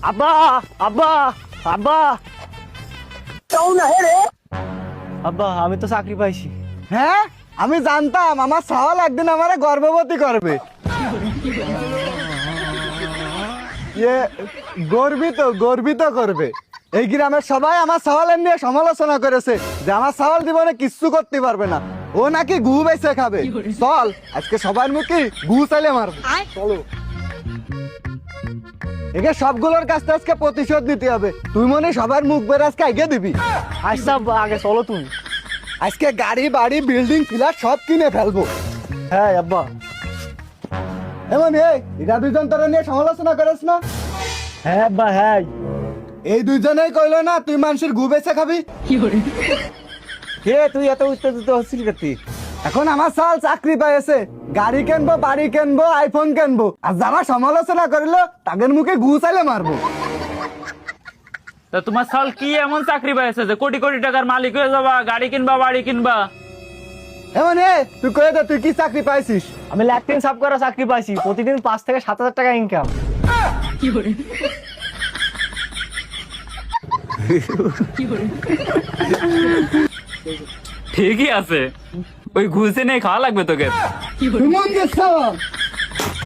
আব্বা আব্বা আব্বা আব্বা আমি তো চাকরি পাইছি। হ্যাঁ আমি জানতাম আমার সাওয়াল একদিন আমারে গর্ভবতী করবে। গর্বিত করবে। এই গ্রামের সবাই আমার সাওয়ালের নিয়ে সমালোচনা করেছে যে আমার সাওয়াল জীবনে কিচ্ছু করতে পারবে না, ও নাকি গু বেঁচে খাবে। চল আজকে সবার মুখে গু চাইলে মারবো, চলো। একে সবগুলোর কাছ থেকে আজকে প্রতিশোধ নিতে হবে। তুই মনে সবার মুখ বের আজকে আগে দিবি। আচ্ছা আব্বা, আগে চলো তুমি। আজকে গাড়ি বাড়ি বিল্ডিং ফ্ল্যাট সব কিনে ফেলবো। হ্যাঁ আব্বা। এমন এরা দুজন তোরা নিয়ে সমালোচনা করিস না। হ্যাঁ আব্বা হ্যাঁ। এই দুজনেই কইলো না তুই মানুষের গু বেচে খাবি। হে তুই এত উত্তেজিত হচ্ছিস কেতি? এখন আমার সাল চাকরি পেয়েছে, গাড়ি কিনবো, বাড়ি কিনবো, আইফোন কিনবো, আর যারা সমালোচনা করিলো তাদের মুখে গু চাইলে মারবো। তা তোমার সাল কি এমন চাকরি পাইছে যে কোটি কোটি টাকার মালিক হয়ে যাবা, গাড়ি কিনবা, বাড়ি কিনবা? এমন তুই কয়ে দে তুই কি চাকরি পাইছিস? আমি ল্যাট্রিন সাফ করা চাকরি পাইছি, প্রতিদিন 5 থেকে 7 হাজার টাকা ইনকাম। ঠিকই আছে, ওই ঘুষে নেই খাওয়া লাগবে তোকে। সুমন কে সাওয়াল